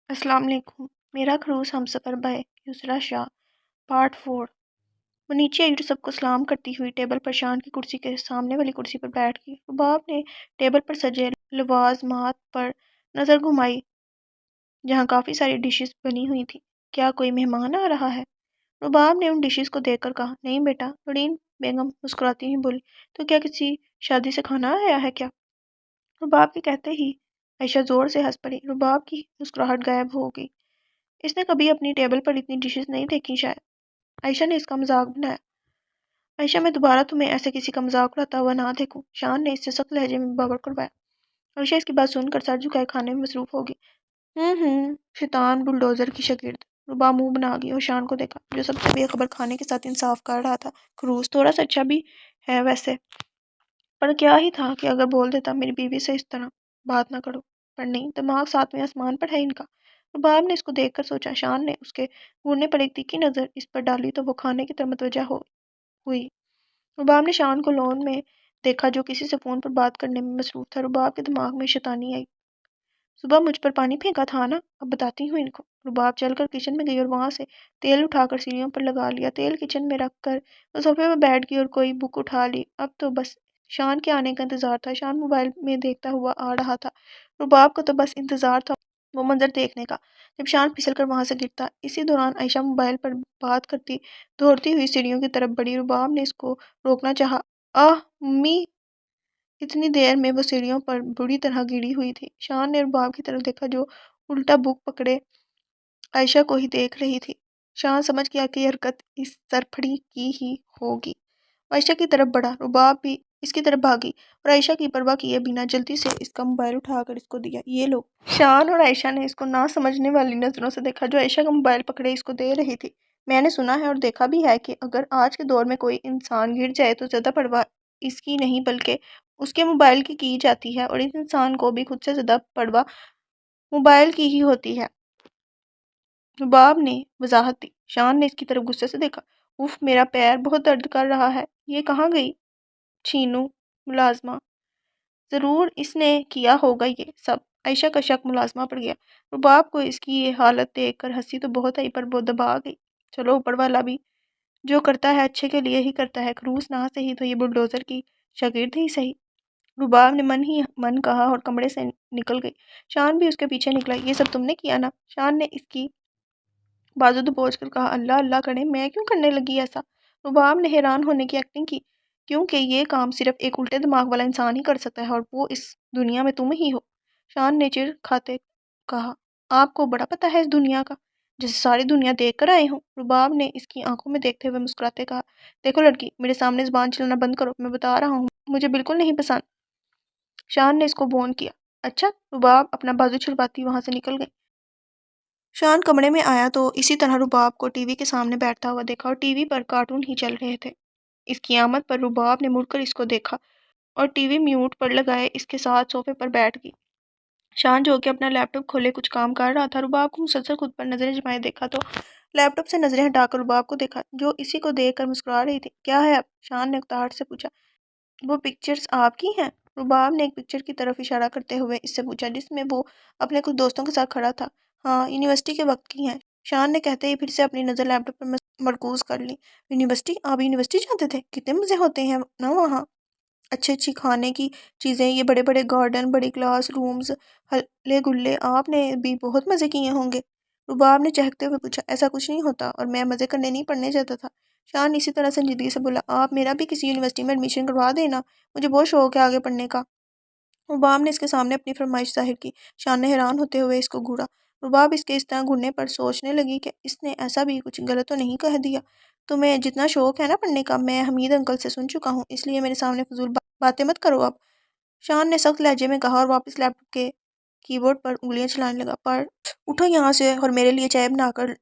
السلام علیکم۔ میرا خروس ہم سفر بائے یسرا شاہ پارٹ 4۔ وہ نیچے آئی اور سب کو سلام کرتی ہوئی ٹیبل پر شان کی کرسی کے سامنے والی کرسی پر بیٹھ گئی۔ رباب نے ٹیبل پر سجے لوازمات پر نظر گھمائی جہاں کافی ساری ڈشز بنی ہوئی تھی۔ کیا کوئی مہمان آ رہا ہے؟ رباب نے ان ڈشز کو دیکھ کر کہا، نہیں بیٹا۔ نورین بیگم مسکراتی ہوئی بولی، تو کیا کسی شادی سے کھانا آیا ہے کیا؟ رباب کے کہتے ہی عائشہ زور سے ہنس پڑی۔ رباب کی مسکراہٹ غائب ہو گئی۔ اس نے کبھی اپنی ٹیبل پر اتنی ڈشز نہیں دیکھی شاید۔ عائشہ نے اس کا مذاق بنایا۔ عائشہ، میں دوبارہ تمہیں ایسے کسی کا مذاق اڑاتا ہوا نہ دیکھوں، شان نے اس سے سخت لہجے میں باور کروایا۔ عائشہ اس کی بات سن کر سر جھکائے کھانے میں مصروف ہوگی۔ شیطان بلڈوزر کی شاگرد۔ رباب منہ بنا گئی اور شان کو دیکھا جو سب سے بے خبر کھانے کے ساتھ انصاف کر رہا تھا۔ خروس تھوڑا سا اچھا بھی ہے ویسے، پر کیا ہی تھا کہ اگر بول دیتا میری بیوی سے اس طرح بات نہ کرو، پر نہیں، دماغ ساتویں آسمان پر ہے ان کا۔ رباب نے اس کو دیکھ کر سوچا۔ شان نے اس کے گھورنے پر ایک تیکھی نظر اس پر ڈالی تو وہ کھانے کی طرف متوجہ ہوئی۔ رباب نے شان کو لون میں دیکھا جو کسی سے فون پر بات کرنے میں مصروف تھا۔ رباب کے دماغ میں شیطانی آئی۔ صبح مجھ پر پانی پھینکا تھا نا، اب بتاتی ہوں ان کو۔ رباب چل کر کچن میں گئی اور وہاں سے تیل اٹھا کر سیڑھیوں پر لگا لیا۔ تیل کچن میں رکھ کر وہ صوفے پر بیٹھ گئی اور کوئی بک اٹھا لی۔ اب تو بس شان کے آنے کا انتظار تھا۔ شان موبائل میں دیکھتا ہوا آ رہا تھا۔ رباب کو تو بس انتظار تھا وہ منظر دیکھنے کا جب شان پھسل کر وہاں سے گرتا۔ اسی دوران عائشہ موبائل پر بات کرتی دوڑتی ہوئی سیڑھیوں کی طرف بڑھی۔ رباب نے اس کو روکنا چاہا۔ آہ ممی! اتنی دیر میں وہ سیڑھیوں پر بری طرح گری ہوئی تھی۔ شان نے رباب کی طرف دیکھا جو الٹا بک پکڑے عائشہ کو ہی دیکھ رہی تھی۔ شان سمجھ گیا کہ یہ حرکت اس سرپھڑی کی ہی ہوگی۔ عائشہ کی طرف بڑھا۔ رباب بھی اس کی طرف بھاگی اور عائشہ کی پرواہ کیے بنا جلدی سے اس کا موبائل اٹھا کر اس کو دیا۔ یہ لو۔ شان اور عائشہ نے اس کو نہ سمجھنے والی نظروں سے دیکھا جو عائشہ کا موبائل پکڑے اس کو دے رہی تھی۔ میں نے سنا ہے اور دیکھا بھی ہے کہ اگر آج کے دور میں کوئی انسان گر جائے تو زیادہ پرواہ اس کی نہیں بلکہ اس کے موبائل کی جاتی ہے، اور اس انسان کو بھی خود سے زیادہ پرواہ موبائل کی ہی ہوتی ہے۔ رباب نے وضاحت دی۔ شان نے اس کی طرف غصے سے دیکھا۔ اف، میرا پیر بہت درد کر رہا ہے۔ یہ کہاں گئی؟ چھینو ملازمہ، ضرور اس نے کیا ہوگا یہ سب۔ عائشہ کا شک ملازمہ پڑ گیا۔ رباب کو اس کی یہ حالت دیکھ کر ہنسی تو بہت آئی پر وہ دبا گئی۔ چلو اوپر والا بھی جو کرتا ہے اچھے کے لیے ہی کرتا ہے۔ خروس نہ صحیح تو یہ بلڈوزر کی شاگرد ہی صحیح۔ رباب نے من ہی من کہا اور کمرے سے نکل گئی۔ شان بھی اس کے پیچھے نکلا۔ یہ سب تم نے کیا نا؟ شان نے اس کی بازو دبوچ کر کہا۔ اللہ اللہ کرے، میں کیوں کرنے لگی ایسا؟ رباب نے حیران ہونے کی ایکٹنگ کی، کیونکہ یہ کام صرف ایک الٹے دماغ والا انسان ہی کر سکتا ہے اور وہ اس دنیا میں تم ہی ہو۔ شان نے چڑ کھاتے کہا، آپ کو بڑا پتہ ہے اس دنیا کا، جیسے ساری دنیا دیکھ کر آئے ہوں۔ رباب نے اس کی آنکھوں میں دیکھتے ہوئے مسکراتے کہا، دیکھو لڑکی، میرے سامنے زبان چلانا بند کرو، میں بتا رہا ہوں مجھے بالکل نہیں پسند۔ شان نے اس کو بون کیا۔ اچھا؟ رباب اپنا بازو چھڑواتی وہاں سے نکل گئی۔ شان کمرے میں آیا تو اسی طرح رباب کو ٹی وی کے سامنے بیٹھتا ہوا دیکھا اور ٹی وی پر کارٹون ہی چل رہے تھے۔ اس کی آمد پر رباب نے مڑ کر اس کو دیکھا اور ٹی وی میوٹ پر لگائے اس کے ساتھ صوفے پر بیٹھ گئی۔ شان جو کہ اپنا لیپ ٹاپ کھولے کچھ کام کر رہا تھا، رباب کو مسلسل خود پر نظریں جمائے دیکھا تو لیپ ٹاپ سے نظریں ہٹا کر رباب کو دیکھا جو اسی کو دیکھ کر مسکرا رہی تھی۔ کیا ہے اب؟ شان نے اکتاہٹ سے پوچھا۔ وہ پکچرز آپ کی ہیں؟ رباب نے ایک پکچر کی طرف اشارہ کرتے ہوئے اس سے پوچھا جس میں وہ اپنے کچھ دوستوں کے ساتھ کھڑا تھا۔ ہاں، یونیورسٹی کے وقت کی ہیں۔ شان نے کہتے ہی پھر سے اپنی نظر لیپ ٹاپ پر مرکوز کر لی۔ یونیورسٹی؟ آپ یونیورسٹی جاتے تھے؟ کتنے مزے ہوتے ہیں نا وہاں، اچھی کھانے کی چیزیں، یہ بڑے بڑے گارڈن، بڑی کلاس رومز، ہلے گلے، آپ نے بھی بہت مزے کیے ہوں گے؟ رباب نے چہکتے ہوئے پوچھا۔ ایسا کچھ نہیں ہوتا، اور میں مزے کرنے نہیں پڑھنے جاتا تھا۔ شان اسی طرح سنجیدگی سے بولا، آپ میرا بھی کسی یونیورسٹی میں ایڈمیشن کروا دینا، مجھے بہت شوق ہے آگے پڑھنے کا۔ رباب نے اس کے سامنے اپنی فرمائش ظاہر کی۔ شان نے حیران ہوتے ہوئے اس کو گھورا۔ رباب اس کے اس طرح گھورنے پر سوچنے لگی کہ اس نے ایسا بھی کچھ غلط تو نہیں کہہ دیا۔ تمہیں جتنا شوق ہے نا پڑھنے کا، میں حمید انکل سے سن چکا ہوں، اس لیے میرے سامنے فضول باتیں مت کرو اب، شان نے سخت لہجے میں کہا اور واپس لیپ ٹاپ کے کی بورڈ پر انگلیاں چلانے لگا۔ پر اٹھو یہاں سے اور میرے لیے چائے بنا کر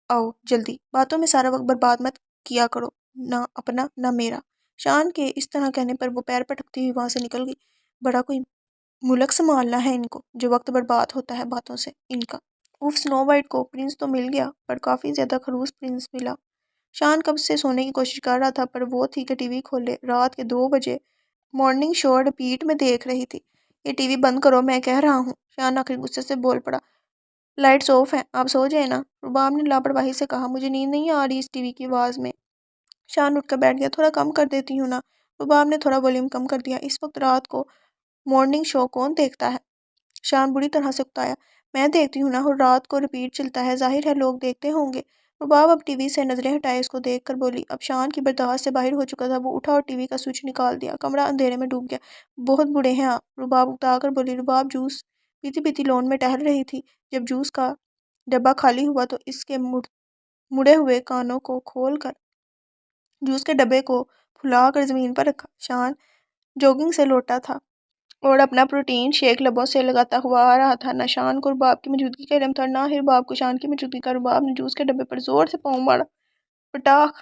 آؤ جلدی، باتوں میں سارا وقت برباد مت کیا کرو، نہ اپنا نہ میرا۔ شان کے اس طرح کہنے پر وہ پیر پٹکتی ہوئی وہاں سے نکل گئی۔ بڑا کوئی ملک سنبھالنا ہے ان کو جو وقت برباد ہوتا ہے باتوں سے ان کا۔ سنو وائٹ کو پرنس تو مل گیا پر کافی زیادہ خروس پرنس ملا۔ شان کب سے سونے کی کوشش کر رہا تھا پر وہ تھی کہ ٹی وی کھولے رات کے 2 بجے مارننگ شو ریپیٹ میں دیکھ رہی تھی۔ یہ ٹی وی بند کرو میں کہہ رہا ہوں، شان آخر غصے سے بول پڑا۔ لائٹس آف ہیں، آپ سو جائیں نا، رباب نے لاپرواہی سے کہا۔ مجھے نیند نہیں آ رہی اس ٹی وی کی آواز میں۔ شان اٹھ کر بیٹھ گیا۔ تھوڑا کم کر دیتی ہوں نا۔ رباب نے تھوڑا والیوم کم کر دیا۔ اس وقت رات کو مارننگ شو کون دیکھتا ہے؟ شان بری طرح سے اکتایا۔ میں دیکھتی ہوں نا، اور رات کو ریپیٹ چلتا ہے، ظاہر ہے لوگ دیکھتے ہوں گے۔ رباب اب ٹی وی سے نظریں ہٹائے اس کو دیکھ کر بولی۔ اب شان کی برداشت سے باہر ہو چکا تھا، وہ اٹھا اور ٹی وی کا سوئچ نکال دیا۔ کمرہ اندھیرے میں ڈوب گیا۔ بہت بوڑھے ہیں آپ، رباب اکتا کر بولی۔ رباب جوس پیتی پیتی لون میں ٹہل رہی تھی۔ جب جوس کا ڈبہ خالی ہوا تو اس کے مڑے ہوئے کانوں کو کھول کر جوس کے ڈبے کو پھلا کر زمین پر رکھا۔ شان جوگنگ سے لوٹا تھا اور اپنا پروٹین شیک لبوں سے لگاتا ہوا آ رہا تھا۔ نہ شان کو رباب کی موجودگی کا علم تھا، نہ ہی رباب کو شان کی موجودگی کا۔ رباب نے جوس کے ڈبے پر زور سے پاؤں مارا۔ پٹاخ!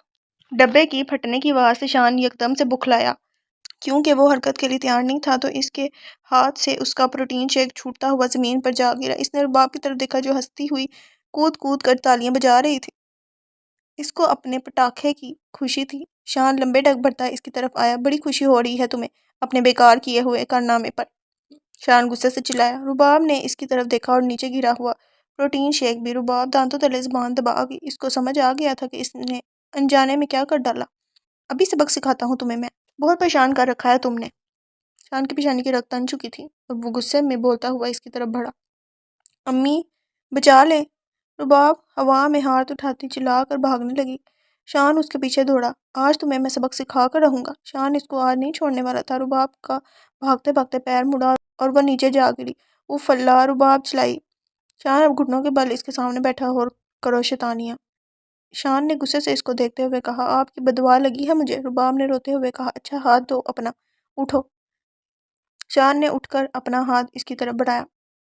ڈبے کی پھٹنے کی آواز سے شان یکدم سے بکھلایا۔ کیونکہ وہ حرکت کے لیے تیار نہیں تھا تو اس کے ہاتھ سے اس کا پروٹین شیک چھوٹتا ہوا زمین پر جا گرا۔ اس نے رباب کی طرف دیکھا جو ہنستی ہوئی کود کود کر تالیاں بجا رہی تھی۔ اس کو اپنے پٹاخے کی خوشی تھی۔ شان لمبے ڈگ بھرتا اس کی طرف آیا۔ بڑی خوشی ہو رہی ہے تمہیں اپنے بیکار کیے ہوئے کارنامے پر، شان غصے سے چلایا۔ رباب نے اس کی طرف دیکھا اور نیچے گرا ہوا پروٹین شیک بھی۔ رباب دانتوں تلے زبان دبا گئی۔ اس کو سمجھ آ گیا تھا کہ اس نے انجانے میں کیا کر ڈالا۔ ابھی سبق سکھاتا ہوں تمہیں میں، بہت پریشان کر رکھا ہے تم نے۔ شان کی پیشانی کی رگ تن چکی تھی اور وہ غصے میں بولتا ہوا اس کی طرف بڑھا۔ امی بچا لیں! رباب ہوا میں ہاتھ اٹھاتی چلا کر بھاگنے لگی۔ شان اس کے پیچھے دوڑا۔ آج تمہیں میں سبق سکھا کر رہوں گا۔ شان اس کو آج نہیں چھوڑنے والا تھا۔ رباب کا بھاگتے بھاگتے پیر مڑا اور وہ نیچے جا گری۔ اف اللہ! رباب چلائی۔ شان اب گھٹنوں کے بل اس کے سامنے بیٹھا اور کرو شیطانیاں۔ شان نے غصے سے اس کو دیکھتے ہوئے کہا، آپ کی بددعا لگی ہے مجھے؟ رباب نے روتے ہوئے کہا، اچھا ہاتھ دو اپنا، اٹھو۔ شان نے اٹھ کر اپنا ہاتھ اس کی طرف بڑھایا۔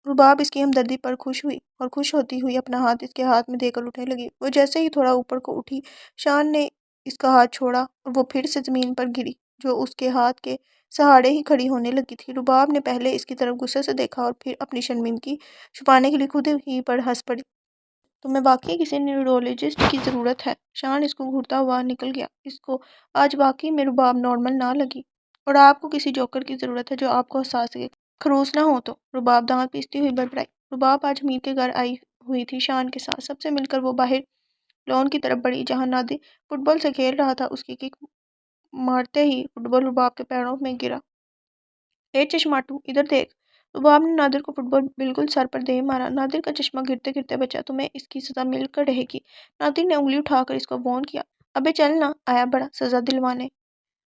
رباب اس کی ہمدردی پر خوش ہوئی اور خوش ہوتی ہوئی اپنا ہاتھ اس کے ہاتھ میں دے کر اٹھنے لگی۔ وہ جیسے ہی تھوڑا اوپر کو اٹھی، شان نے اس کا ہاتھ چھوڑا اور وہ پھر سے زمین پر گری جو اس کے ہاتھ کے سہارے ہی کھڑی ہونے لگی تھی۔ رباب نے پہلے اس کی طرف غصے سے دیکھا اور پھر اپنی شرمندگی چھپانے کے لیے خود ہی پر ہنس پڑی۔ تمہیں واقعی کسی نیورولوجسٹ کی ضرورت ہے۔ شان اس کو گھورتا ہوا نکل گیا۔ اس کو آج واقعی میں رباب نارمل نہ لگی، اور آپ کو کسی جوکر کی ضرورت ہے جو آپ کو ہنسا سکے، خروس نہ ہو تو۔ رباب دانت پیستی ہوئی بڑبڑائی۔ رباب آج حمید کے گھر آئی ہوئی تھی شان کے ساتھ۔ سب سے مل کر وہ باہر لون کی طرف بڑھی جہاں نادر فٹ بال سے کھیل رہا تھا۔ اس کی کک مارتے ہی فٹ بال رباب کے پیروں میں گرا۔ اے چشماٹو ادھر دیکھ! رباب نے نادر کو فٹ بال بالکل سر پر دے مارا۔ نادر کا چشمہ گرتے گرتے بچا۔ تمہیں اس کی سزا مل کر رہے گی۔ نادر نے انگلی اٹھا کر اس کو وارن کیا۔ ابے چل نہ آیا بڑا سزا دلوانے۔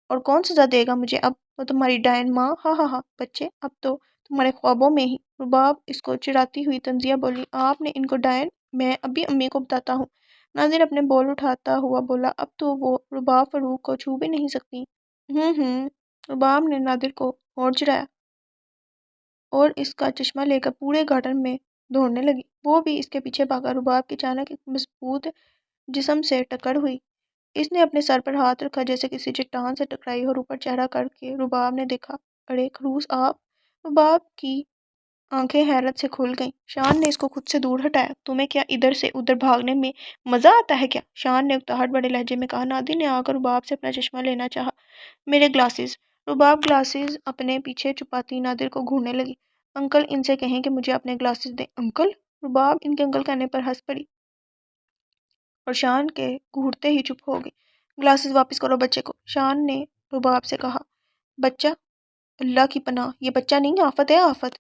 اور کون سزا دے گا مجھے اب؟ تو تمہاری ڈائن ماں۔ ہا ہا ہا بچے، اب تو تمہارے خوابوں میں ہی۔ رباب اس کو چڑھاتی ہوئی طنزیہ بولی، آپ نے ان کو ڈائن؟ میں ابھی امی کو بتاتا ہوں۔ نادر اپنے بال اٹھاتا ہوا بولا۔ اب تو وہ رباب فاروق کو چھو بھی نہیں سکتی۔ رباب نے نادر کو اور چڑھایا اور اس کا چشمہ لے کر پورے گارڈن میں دوڑنے لگی۔ وہ بھی اس کے پیچھے بھاگا۔ رباب کی اچانک ایک مضبوط جسم سے ٹکر ہوئی۔ اس نے اپنے سر پر ہاتھ رکھا جیسے کسی چٹان سے ٹکرائی اور اوپر چہرہ کر کے رباب نے دیکھا۔ ارے خروس آپ! رباب کی آنکھیں حیرت سے کھل گئیں۔ شان نے اس کو خود سے دور ہٹایا۔ تمہیں کیا ادھر سے ادھر بھاگنے میں مزہ آتا ہے کیا؟ شان نے اکتاہٹ بڑے لہجے میں کہا۔ نادر نے آ کر رباب سے اپنا چشمہ لینا چاہا۔ میرے گلاسز! رباب گلاسز اپنے پیچھے چھپاتی نادر کو گھورنے لگی۔ انکل ان سے کہیں کہ مجھے اپنے گلاسز دیں۔ انکل! رباب ان کے انکل کہنے پر ہنس پڑی اور شان کے گھورتے ہی چپ ہو گئی۔ گلاسز واپس کرو بچے کو، شان نے رباب سے کہا۔ بچہ؟ اللہ کی پناہ، یہ بچہ نہیں، آفت ہے آفت!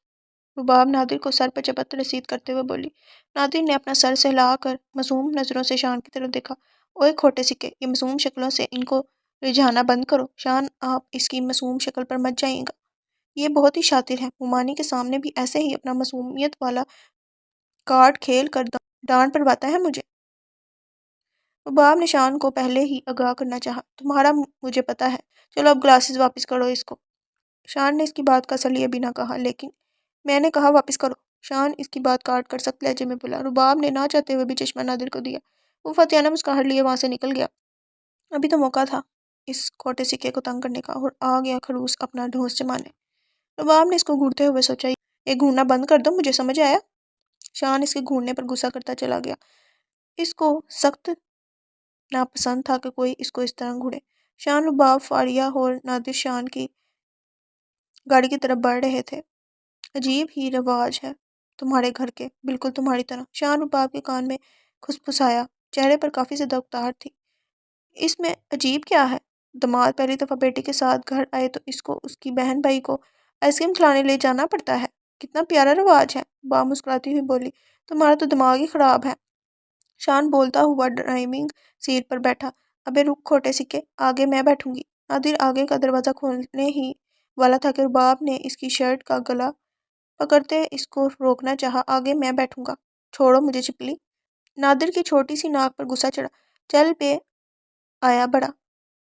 رباب نادر کو سر پر چپت رسید کرتے ہوئے بولی۔ نادر نے اپنا سر سہلا کر معصوم نظروں سے شان کی طرف دیکھا۔ اوئے کھوٹے سکے، یہ معصوم شکلوں سے ان کو رجھانا بند کرو۔ شان آپ اس کی معصوم شکل پر مت جائیے گا، یہ بہت ہی شاطر ہے، ممانی کے سامنے بھی ایسے ہی اپنا معصومیت والا کارڈ کھیل کر ڈانٹ پڑواتا ہے مجھے۔ رباب نے شان کو پہلے ہی آگاہ کرنا چاہا۔ تمہارا مجھے پتا ہے، چلو اب گلاسز واپس کرو اس کو۔ شان نے اس کی بات کا اثر لیے بنا کہا، لیکن میں نے کہا واپس کرو۔ شان اس کی بات کاٹ کر سخت لہجے میں بولا۔ رباب نے نہ چاہتے ہوئے بھی چشمہ نادر کو دیا۔ وہ فاتحانہ مسکراہٹ لیے وہاں سے نکل گیا۔ ابھی تو موقع تھا اس کھوٹے سکے کو تنگ کرنے کا، اور آ گیا خروس اپنا ڈھونس جمانے۔ رباب نے اس کو گھورتے ہوئے سوچا، یہ گھورنا بند کر دو مجھے، سمجھ آیا؟ شان اس کے گھورنے پر غصہ کرتا چلا گیا۔ اس کو سخت ناپسند تھا کہ کوئی اس کو اس طرح گھوڑے۔ شان، رباب، فاریہ اور نادر شان کی گاڑی کی طرف بڑھ رہے تھے۔ عجیب ہی رواج ہے تمہارے گھر کے، بالکل تمہاری طرح۔ شان رباب کے کان میں کھسپھسایا، چہرے پر کافی زیادہ اکتاہٹ تھی۔ اس میں عجیب کیا ہے؟ دماد پہلی دفعہ بیٹی کے ساتھ گھر آئے تو اس کو اس کی بہن بھائی کو آئس کریم کھلانے لے جانا پڑتا ہے۔ کتنا پیارا رواج ہے، رباب مسکراتی ہوئی بولی۔ تمہارا تو دماغ ہی خراب ہے۔ شان بولتا ہوا ڈرائیونگ سیٹ پر بیٹھا۔ ابے رک کھوٹے سکے، آگے میں بیٹھوں گی۔ نادر آگے کا دروازہ کھولنے ہی والا تھا کہ رباب نے اس کی شرٹ کا گلا پکڑتے اس کو روکنا چاہا۔ آگے میں بیٹھوں گا، چھوڑو مجھے چپلی۔ نادر کی چھوٹی سی ناک پر غصہ چڑھا۔ چل بے آیا بڑا،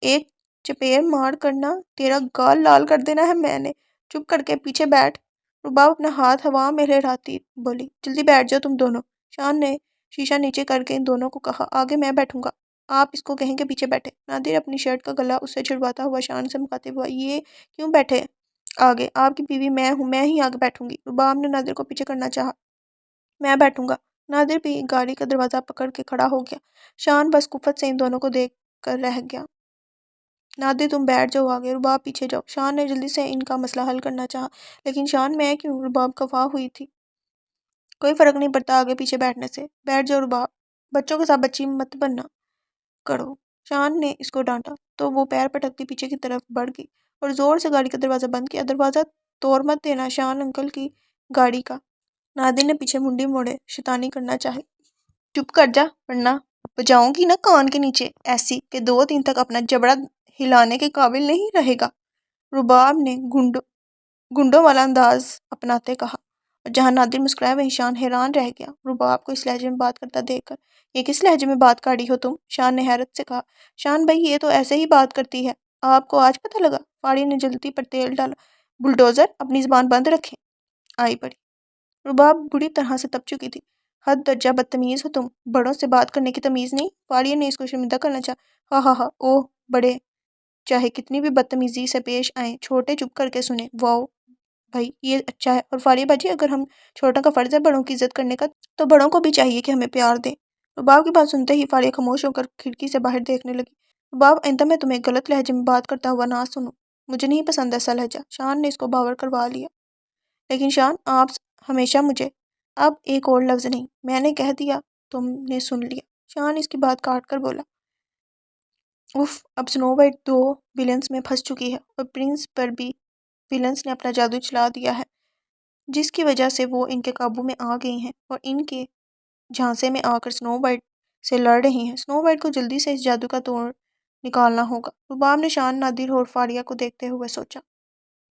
ایک چپیڑ مار کرنا تیرا گال لال کر دینا ہے میں نے۔ چپ کر کے پیچھے بیٹھ۔ رباب اپنا ہاتھ ہوا میں لہراتی بولی۔ جلدی بیٹھ جاؤ تم دونوں۔ شان نے شیشہ نیچے کر کے ان دونوں کو کہا، آگے میں بیٹھوں گا، آپ اس کو کہیں کہ پیچھے بیٹھے۔ نادر اپنی شرٹ کا گلا اس سے چھڑواتا ہوا شان سے مخاطب ہوا، یہ کیوں بیٹھے آگے؟ آپ کی بیوی میں ہوں، میں ہی آگے بیٹھوں گی۔ رباب نے نادر کو پیچھے کرنا چاہا۔ میں بیٹھوں گا۔ نادر بھی گاڑی کا دروازہ پکڑ کے کھڑا ہو گیا۔ شان بس کفت سے ان دونوں کو دیکھ کر رہ گیا۔ نادر تم بیٹھ جاؤ آگے، رباب پیچھے جاؤ۔ شان نے جلدی سے ان کا مسئلہ حل کرنا چاہا۔ لیکن شان میں کیوں؟ رباب خفا ہوئی تھی۔ کوئی فرق نہیں پڑتا آگے پیچھے بیٹھنے سے، بیٹھ جاؤ رباب، بچوں کے ساتھ بچی مت بننا کرو۔ شان نے اس کو ڈانٹا تو وہ پیر پٹکتی پیچھے کی طرف بڑھ گئی اور زور سے گاڑی کا دروازہ بند کیا۔ دروازہ توڑ مت دینا شان انکل کی گاڑی کا۔ نادر نے پیچھے منڈی موڑے شیطانی کرنا چاہی۔ چپ کر جا ورنہ بجاؤں گی نا کان کے نیچے ایسی کہ 2 دن تک اپنا جبڑا ہلانے کے قابل نہیں رہے گا، رباب نے گنڈوں والا انداز اپناتے کہا۔ اور جہاں نادر مسکرایا وہیں شان حیران رہ گیا رباب کو اس لہجے میں بات کرتا دیکھ کر۔ یہ کس لہجے میں بات کاڑی ہو تم؟ شان نے حیرت سے کہا۔ شان بھائی یہ تو ایسے ہی بات کرتی ہے، آپ کو آج پتہ لگا؟ فاڑی نے جلتی پر تیل ڈالا۔ بلڈوزر اپنی زبان بند رکھیں، آئی پڑی۔ رباب بری طرح سے تپ چکی تھی۔ حد درجہ بدتمیز ہو تم، بڑوں سے بات کرنے کی تمیز نہیں؟ فاڑیہ نے اس کو شرمندہ کرنا چاہا۔ ہا ہا ہا، اوہ بڑے چاہے کتنی بھی بدتمیزی سے پیش آئیں، چھوٹے چپ کر کے سنیں۔ واؤ بھائی یہ اچھا ہے، اور فاڑیہ باجی اگر ہم چھوٹوں کا فرض ہے بڑوں کی عزت کرنے کا تو بڑوں کو بھی چاہیے کہ ہمیں پیار دیں۔ رباب کی بات سنتے ہی فاڑیہ خاموش ہو کر کھڑکی سے باہر دیکھنے لگی۔ رباب آئندہ میں تمہیں غلط لہجے میں بات کرتا ہوا نہ سنوں، مجھے نہیں پسند ایسا لہجہ۔ شان نے اس کو باور کروا لیا۔ لیکن شان آپ ہمیشہ مجھے، اب ایک اور لفظ نہیں، میں نے کہہ دیا تم نے سن لیا۔ شان اس کی بات کاٹ کر بولا۔ اف اب سنو وائٹ 2 ولنس میں پھنس چکی ہے اور پرنس پر بھی ولنس نے اپنا جادو چلا دیا ہے، جس کی وجہ سے وہ ان کے قابو میں آ گئی ہیں اور ان کے جھانسے میں آ کر سنو وائٹ سے لڑ رہی ہیں۔ سنو وائٹ کو جلدی سے اس جادو کا توڑ نکالنا ہوگا۔ رباب نے شان، نادر اور فاڑیہ کو دیکھتے ہوئے سوچا۔